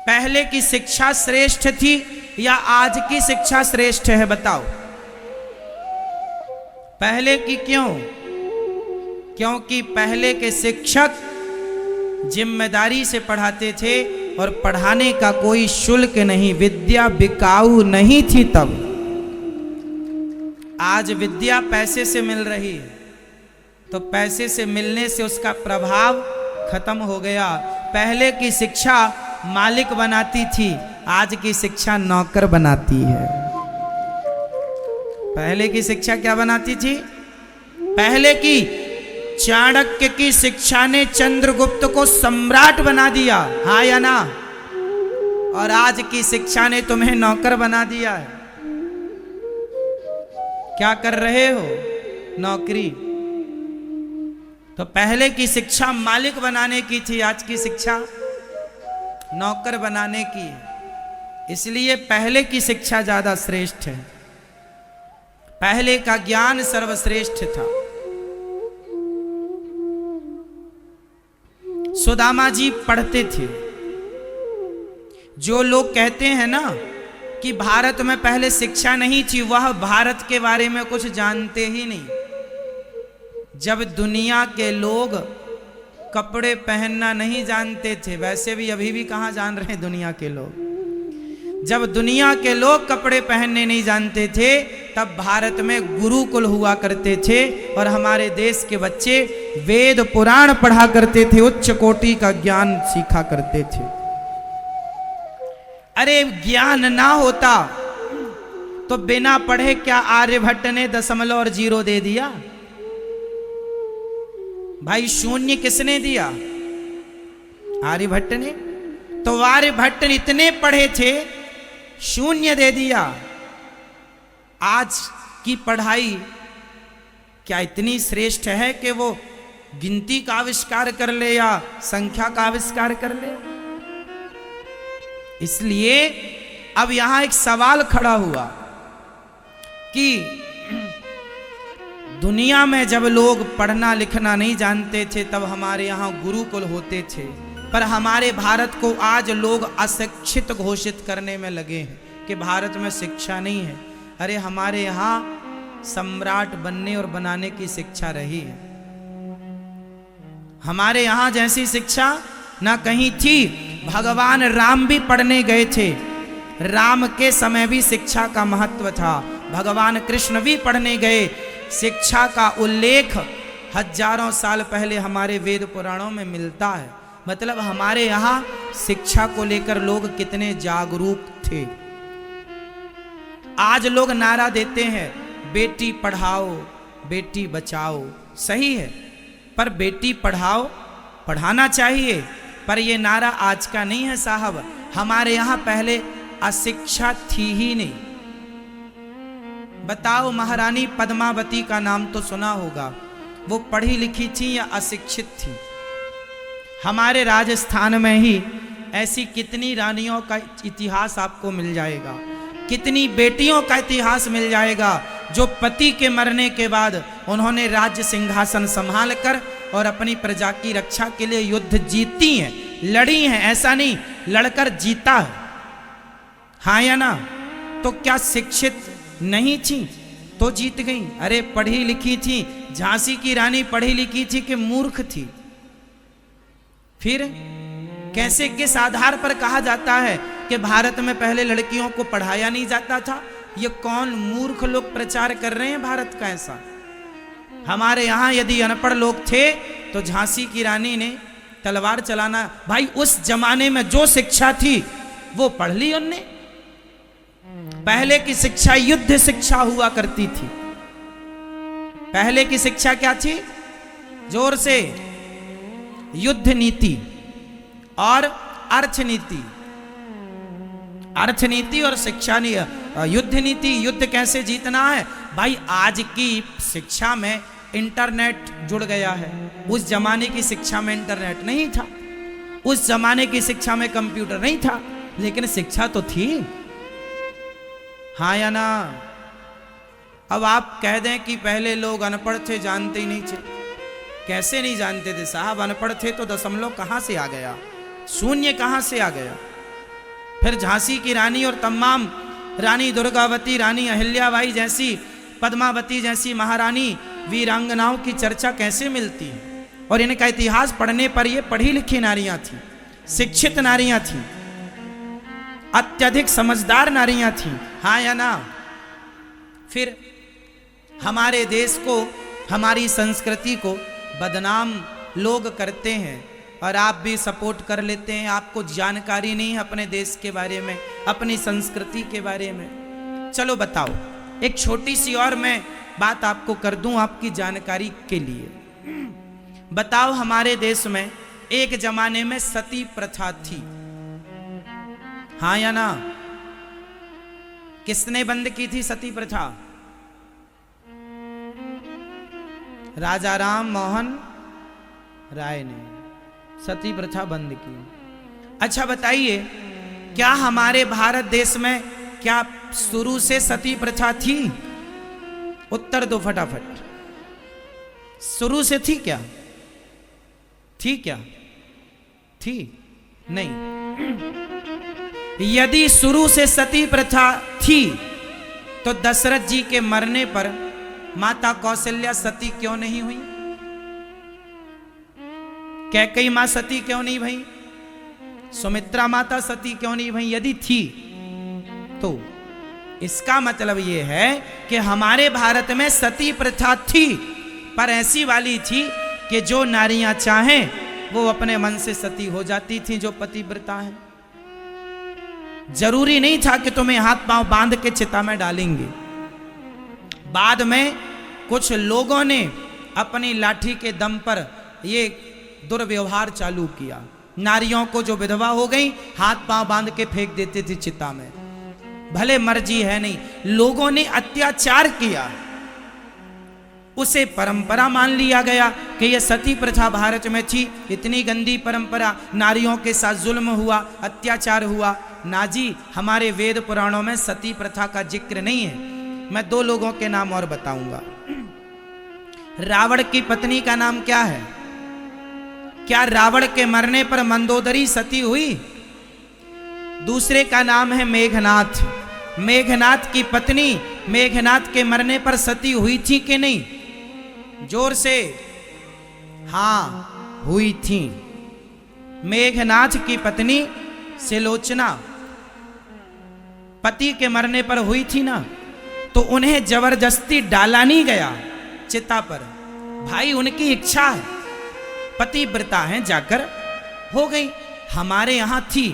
पहले की शिक्षा श्रेष्ठ थी या आज की शिक्षा श्रेष्ठ है? बताओ। पहले की क्यों? क्योंकि पहले के शिक्षक जिम्मेदारी से पढ़ाते थे और पढ़ाने का कोई शुल्क नहीं, विद्या बिकाऊ नहीं थी तब। आज विद्या पैसे से मिल रही है, तो पैसे से मिलने से उसका प्रभाव खत्म हो गया। पहले की शिक्षा मालिक बनाती थी, आज की शिक्षा नौकर बनाती है। पहले की शिक्षा क्या बनाती थी? पहले की चाणक्य की शिक्षा ने चंद्रगुप्त को सम्राट बना दिया, हाँ या ना? और आज की शिक्षा ने तुम्हें नौकर बना दिया है। क्या कर रहे हो? नौकरी। तो पहले की शिक्षा मालिक बनाने की थी, आज की शिक्षा नौकर बनाने की है। इसलिए पहले की शिक्षा ज्यादा श्रेष्ठ है। पहले का ज्ञान सर्वश्रेष्ठ था। सुदामा जी पढ़ते थे। जो लोग कहते हैं ना कि भारत में पहले शिक्षा नहीं थी, वह भारत के बारे में कुछ जानते ही नहीं। जब दुनिया के लोग कपड़े पहनना नहीं जानते थे, वैसे भी अभी भी कहाँ जान रहे हैं दुनिया के लोग। जब दुनिया के लोग कपड़े पहनने नहीं जानते थे, तब भारत में गुरुकुल हुआ करते थे और हमारे देश के बच्चे वेद पुराण पढ़ा करते थे, उच्च कोटि का ज्ञान सीखा करते थे। अरे ज्ञान ना होता तो बिना पढ़े क्या आर्यभट्ट ने 0.0 दे दिया? भाई शून्य किसने दिया? आर्यभट्ट ने। तो आर्यभट्ट इतने पढ़े थे, शून्य दे दिया। आज की पढ़ाई क्या इतनी श्रेष्ठ है कि वो गिनती का आविष्कार कर ले या संख्या का आविष्कार कर ले? इसलिए अब यहां एक सवाल खड़ा हुआ कि दुनिया में जब लोग पढ़ना लिखना नहीं जानते थे, तब हमारे यहाँ गुरुकुल होते थे, पर हमारे भारत को आज लोग अशिक्षित घोषित करने में लगे हैं कि भारत में शिक्षा नहीं है। अरे हमारे यहाँ सम्राट बनने और बनाने की शिक्षा रही है। हमारे यहाँ जैसी शिक्षा ना कहीं थी। भगवान राम भी पढ़ने गए थे, राम के समय भी शिक्षा का महत्व था। भगवान कृष्ण भी पढ़ने गए। शिक्षा का उल्लेख हजारों साल पहले हमारे वेद पुराणों में मिलता है। मतलब हमारे यहाँ शिक्षा को लेकर लोग कितने जागरूक थे। आज लोग नारा देते हैं बेटी पढ़ाओ बेटी बचाओ, सही है, पर बेटी पढ़ाओ, पढ़ाना चाहिए, पर यह नारा आज का नहीं है साहब। हमारे यहाँ पहले अशिक्षा थी ही नहीं। बताओ, महारानी पद्मावती का नाम तो सुना होगा, वो पढ़ी लिखी थी या अशिक्षित थी? हमारे राजस्थान में ही ऐसी कितनी रानियों का इतिहास आपको मिल जाएगा, कितनी बेटियों का इतिहास मिल जाएगा जो पति के मरने के बाद उन्होंने राज्य सिंहासन संभाल कर और अपनी प्रजा की रक्षा के लिए युद्ध जीती हैं, लड़ी हैं। ऐसा नहीं, लड़कर जीता है, हाँ या ना? तो क्या शिक्षित नहीं थी तो जीत गई? अरे पढ़ी लिखी थी। झांसी की रानी पढ़ी लिखी थी कि मूर्ख थी? फिर कैसे, किस आधार पर कहा जाता है कि भारत में पहले लड़कियों को पढ़ाया नहीं जाता था? ये कौन मूर्ख लोग प्रचार कर रहे हैं भारत का ऐसा? हमारे यहां यदि अनपढ़ लोग थे तो झांसी की रानी ने तलवार चलाना, भाई उस जमाने में जो शिक्षा थी वो पढ़ ली उनने। पहले की शिक्षा युद्ध शिक्षा हुआ करती थी। पहले की शिक्षा क्या थी? जोर से, युद्ध नीति और अर्थनीति। अर्थनीति और शिक्षा नहीं, युद्ध नीति, युद्ध कैसे जीतना है। भाई आज की शिक्षा में इंटरनेट जुड़ गया है, उस जमाने की शिक्षा में इंटरनेट नहीं था, उस जमाने की शिक्षा में कंप्यूटर नहीं था, लेकिन शिक्षा तो थी, हाँ या ना? अब आप कह दें कि पहले लोग अनपढ़ थे, जानते ही नहीं थे। कैसे नहीं जानते थे साहब? अनपढ़ थे तो दशमलव कहां से आ गया, शून्य कहां से आ गया? फिर झांसी की रानी और तमाम रानी दुर्गावती, रानी अहिल्याबाई जैसी, पद्मावती जैसी महारानी वीरांगनाओं की चर्चा कैसे मिलती है? और इनका इतिहास पढ़ने पर ये पढ़ी लिखी नारियां थी, शिक्षित नारियां थी, अत्यधिक समझदार नारियां थी, हाँ या ना? फिर हमारे देश को, हमारी संस्कृति को बदनाम लोग करते हैं और आप भी सपोर्ट कर लेते हैं। आपको जानकारी नहीं है अपने देश के बारे में, अपनी संस्कृति के बारे में। चलो बताओ, एक छोटी सी और मैं बात आपको कर दूं आपकी जानकारी के लिए। बताओ, हमारे देश में एक जमाने में सती प्रथा थी, हाँ या ना? किसने बंद की थी सती प्रथा? राजा राम मोहन राय ने सती प्रथा बंद की। अच्छा बताइए, क्या हमारे भारत देश में क्या शुरू से सती प्रथा थी? उत्तर दो फटाफट। शुरू से थी क्या? थी क्या? थी नहीं। यदि शुरू से सती प्रथा थी तो दशरथ जी के मरने पर माता कौशल्या सती क्यों नहीं हुई? कैकेयी मां सती क्यों नहीं भई? सुमित्रा माता सती क्यों नहीं भई? यदि थी तो इसका मतलब यह है कि हमारे भारत में सती प्रथा थी, पर ऐसी वाली थी कि जो नारियां चाहें वो अपने मन से सती हो जाती थी, जो पतिव्रता है। जरूरी नहीं था कि तुम्हें हाथ पांव बांध के चिता में डालेंगे। बाद में कुछ लोगों ने अपनी लाठी के दम पर ये दुर्व्यवहार चालू किया। नारियों को जो विधवा हो गई हाथ पांव बांध के फेंक देते थे चिता में। भले मर्जी है नहीं, लोगों ने अत्याचार किया, उसे परंपरा मान लिया गया कि यह सती प्रथा भारत में थी। इतनी गंदी परंपरा, नारियों के साथ जुल्म हुआ, अत्याचार हुआ। नाजी, हमारे वेद पुराणों में सती प्रथा का जिक्र नहीं है। मैं दो लोगों के नाम और बताऊंगा। रावण की पत्नी का नाम क्या है? क्या रावण के मरने पर मंदोदरी सती हुई? दूसरे का नाम है मेघनाथ। मेघनाथ की पत्नी मेघनाथ के मरने पर सती हुई थी कि नहीं? जोर से। हां, हुई थी। मेघनाथ की पत्नी सिलोचना पति के मरने पर हुई थी ना, तो उन्हें जबरदस्ती डाला नहीं गया चिता पर। भाई उनकी इच्छा है, पतिव्रता है, जाकर हो गई। हमारे यहां थी,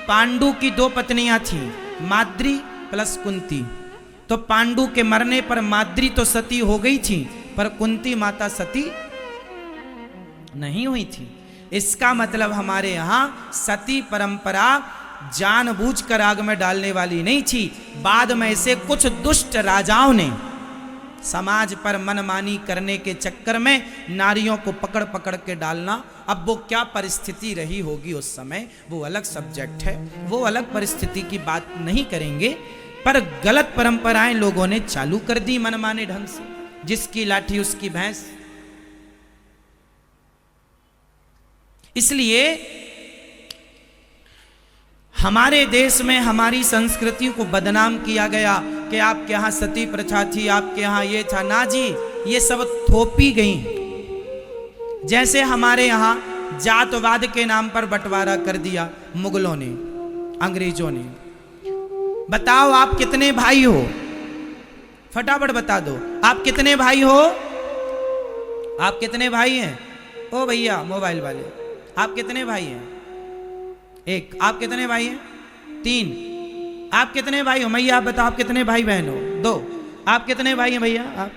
पांडु की दो पत्नियां थी, माद्री प्लस कुंती। तो पांडु के मरने पर माद्री तो सती हो गई थी, पर कुंती माता सती नहीं हुई थी। इसका मतलब हमारे यहां सती परंपरा जानबूझकर आग में डालने वाली नहीं थी। बाद में इसे कुछ दुष्ट राजाओं ने समाज पर मनमानी करने के चक्कर में नारियों को पकड़ पकड़ के डालना। अब वो क्या परिस्थिति रही होगी उस समय, वो अलग सब्जेक्ट है, वो अलग परिस्थिति की बात नहीं करेंगे। पर गलत परंपराएं लोगों ने चालू कर दी मनमाने ढंग से। जिसकी लाठी उसकी भैंस। इसलिए हमारे देश में हमारी संस्कृति को बदनाम किया गया कि आपके यहां सती प्रथा थी, आपके यहां ये था। ना जी, ये सब थोपी गई। जैसे हमारे यहां जातवाद के नाम पर बंटवारा कर दिया मुगलों ने, अंग्रेजों ने। बताओ आप कितने भाई हो? फटाफट बता दो, आप कितने भाई हो? आप कितने भाई हैं? ओ भैया मोबाइल वाले, आप कितने भाई हैं? एक। आप कितने भाई हैं? तीन। आप कितने भाई हो? मैया आप बताओ, आप कितने भाई बहन हो? दो। आप कितने भाई हैं भैया? आप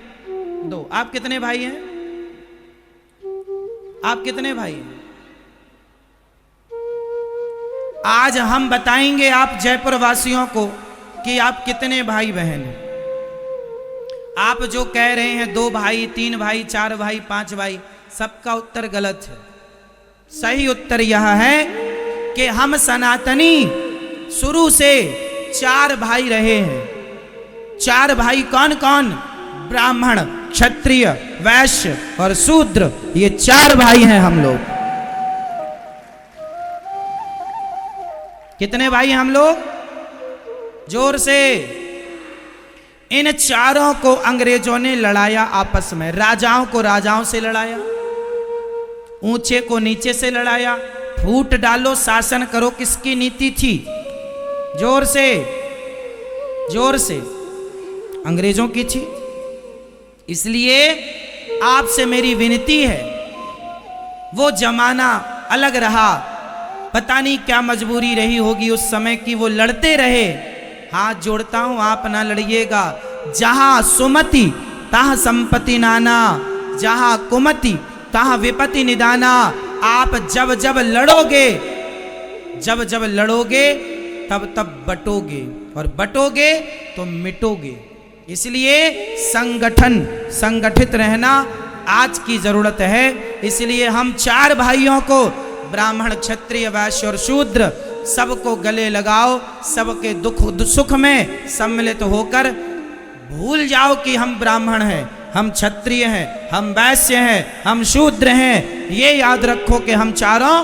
दो। आप कितने भाई हैं? आप कितने भाई हैं? आज हम बताएंगे आप जयपुर वासियों को कि आप कितने भाई बहन हैं। आप जो कह रहे हैं 2 भाई, 3 भाई, 4 भाई, 5 भाई, सबका उत्तर गलत है। सही उत्तर यह है कि हम सनातनी शुरू से 4 भाई रहे हैं। 4 भाई कौन कौन? ब्राह्मण, क्षत्रिय, वैश्य और शूद्र, ये 4 भाई हैं हम लोग। कितने भाई हम लोग? जोर से। इन चारों को अंग्रेजों ने लड़ाया आपस में। राजाओं को राजाओं से लड़ाया, ऊंचे को नीचे से लड़ाया। फूट डालो शासन करो किसकी नीति थी? जोर से, जोर से, अंग्रेजों की थी। इसलिए आपसे मेरी विनती है, वो जमाना अलग रहा, पता नहीं क्या मजबूरी रही होगी उस समय की, वो लड़ते रहे। हाथ जोड़ता हूं, आप ना लड़िएगा। जहां सुमति तहां संपत्ति नाना, जहां कुमति तहां विपत्ति निदाना। आप जब जब लड़ोगे, जब जब लड़ोगे तब तब बटोगे, और बटोगे तो मिटोगे। इसलिए संगठन, संगठित रहना आज की जरूरत है। इसलिए हम चार भाइयों को, ब्राह्मण, क्षत्रिय, वैश्य और शूद्र, सबको गले लगाओ। सबके दुख सुख में सम्मिलित होकर भूल जाओ कि हम ब्राह्मण हैं, हम क्षत्रिय हैं, हम वैश्य हैं, हम शूद्र हैं। ये याद रखो कि हम चारों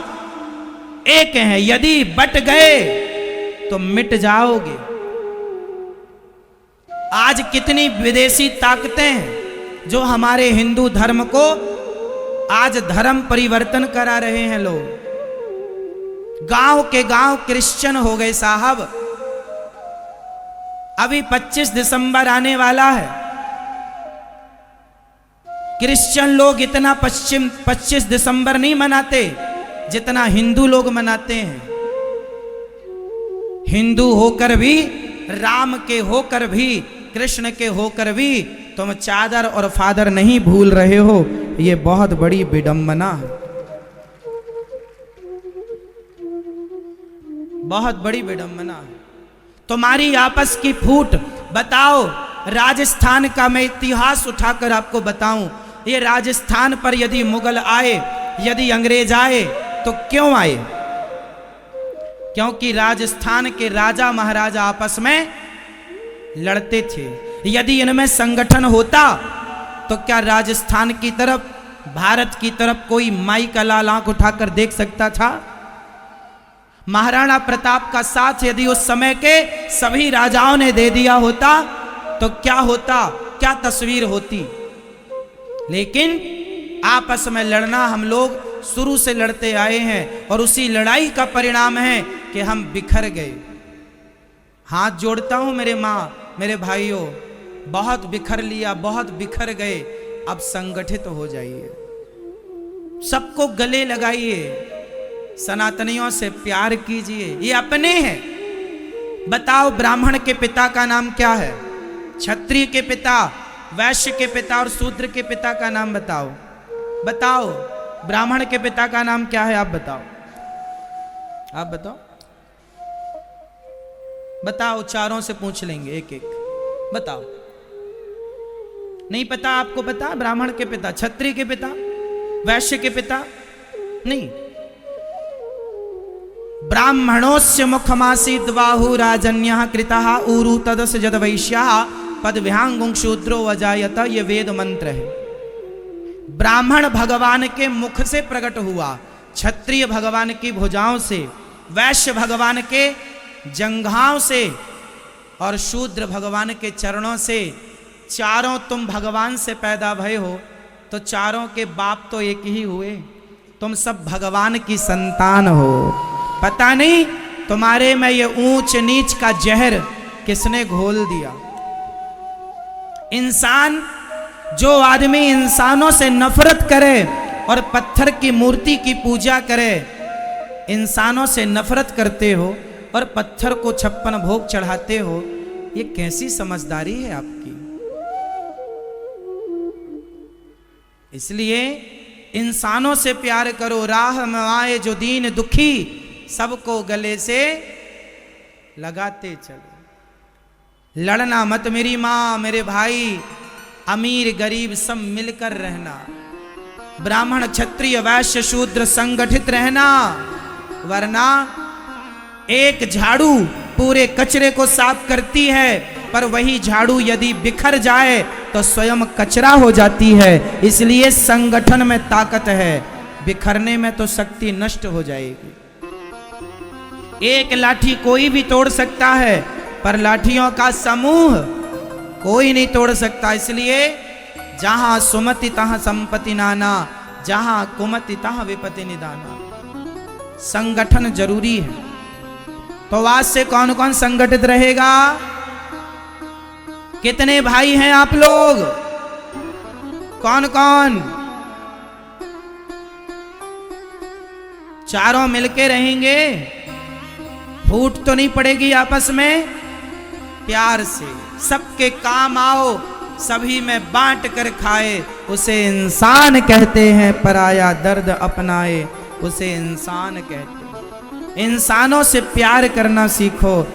एक हैं। यदि बट गए तो मिट जाओगे। आज कितनी विदेशी ताकतें हैं जो हमारे हिंदू धर्म को आज धर्म परिवर्तन करा रहे हैं। लोग गांव के गांव क्रिश्चियन हो गए साहब। अभी 25 दिसंबर आने वाला है। क्रिश्चियन लोग इतना 25 दिसंबर नहीं मनाते जितना हिंदू लोग मनाते हैं। हिंदू होकर भी, राम के होकर भी, कृष्ण के होकर भी तुम चादर और फादर नहीं भूल रहे हो। ये बहुत बड़ी विडंबना है, बहुत बड़ी विडंबना है। तुम्हारी आपस की फूट। बताओ, राजस्थान का मैं इतिहास उठाकर आपको बताऊं, ये राजस्थान पर यदि मुगल आए, यदि अंग्रेज आए तो क्यों आए? क्योंकि राजस्थान के राजा महाराजा आपस में लड़ते थे। यदि इनमें संगठन होता तो क्या राजस्थान की तरफ, भारत की तरफ कोई माई का लाल आंख उठाकर देख सकता था? महाराणा प्रताप का साथ यदि उस समय के सभी राजाओं ने दे दिया होता तो क्या होता, क्या तस्वीर होती? लेकिन आपस में लड़ना हम लोग शुरू से लड़ते आए हैं, और उसी लड़ाई का परिणाम है कि हम बिखर गए। हाथ जोड़ता हूं मेरे माँ, मेरे भाइयों, बहुत बिखर लिया, बहुत बिखर गए। अब संगठित हो जाइए, सबको गले लगाइए, सनातनियों से प्यार कीजिए। ये अपने हैं। बताओ, ब्राह्मण के पिता का नाम क्या है? क्षत्रिय के पिता, वैश्य के पिता और शूद्र के पिता का नाम बताओ। बताओ, ब्राह्मण के पिता का नाम क्या है? आप बताओ, आप बताओ, बताओ। चारों से पूछ लेंगे एक एक। बताओ, नहीं पता आपको? पता ब्राह्मण के पिता, क्षत्रिय के पिता, वैश्य के पिता? नहीं। ब्राह्मणोस्य मुखमासीद बाहु राजन्यः कृतः ऊरु तदस जद वैश्यः पदभ्यांगुं शूद्रो अजायत। ये वेद मंत्र है। ब्राह्मण भगवान के मुख से प्रकट हुआ, क्षत्रिय भगवान की भुजाओं से, वैश्य भगवान के जंघाओं से, और शूद्र भगवान के चरणों से। चारों तुम भगवान से पैदा भय हो, तो चारों के बाप तो एक ही हुए। तुम सब भगवान की संतान हो। पता नहीं तुम्हारे में ये ऊंच नीच का जहर किसने घोल दिया। इंसान, जो आदमी इंसानों से नफरत करे और पत्थर की मूर्ति की पूजा करे, इंसानों से नफरत करते हो और पत्थर को 56 भोग चढ़ाते हो, ये कैसी समझदारी है आपकी? इसलिए इंसानों से प्यार करो। राह में आए जो दीन दुखी, सबको गले से लगाते चलो। लड़ना मत मेरी माँ, मेरे भाई, अमीर गरीब सब मिलकर रहना। ब्राह्मण क्षत्रिय वैश्य शूद्र संगठित रहना, वरना एक झाड़ू पूरे कचरे को साफ करती है, पर वही झाड़ू यदि बिखर जाए तो स्वयं कचरा हो जाती है। इसलिए संगठन में ताकत है, बिखरने में तो शक्ति नष्ट हो जाएगी। एक लाठी कोई भी तोड़ सकता है, पर लाठियों का समूह कोई नहीं तोड़ सकता। इसलिए जहां सुमति तहां संपत्ति नाना, जहां कुमति तहां विपत्ति निदाना। संगठन जरूरी है। तो आज से कौन कौन संगठित रहेगा? कितने भाई हैं आप लोग? कौन कौन? चारों मिलके रहेंगे? फूट तो नहीं पड़ेगी आपस में? प्यार से सबके काम आओ, सभी में बांट कर खाए, उसे इंसान कहते हैं। पराया दर्द अपनाए, उसे इंसान कहते हैं। इंसानों से प्यार करना सीखो।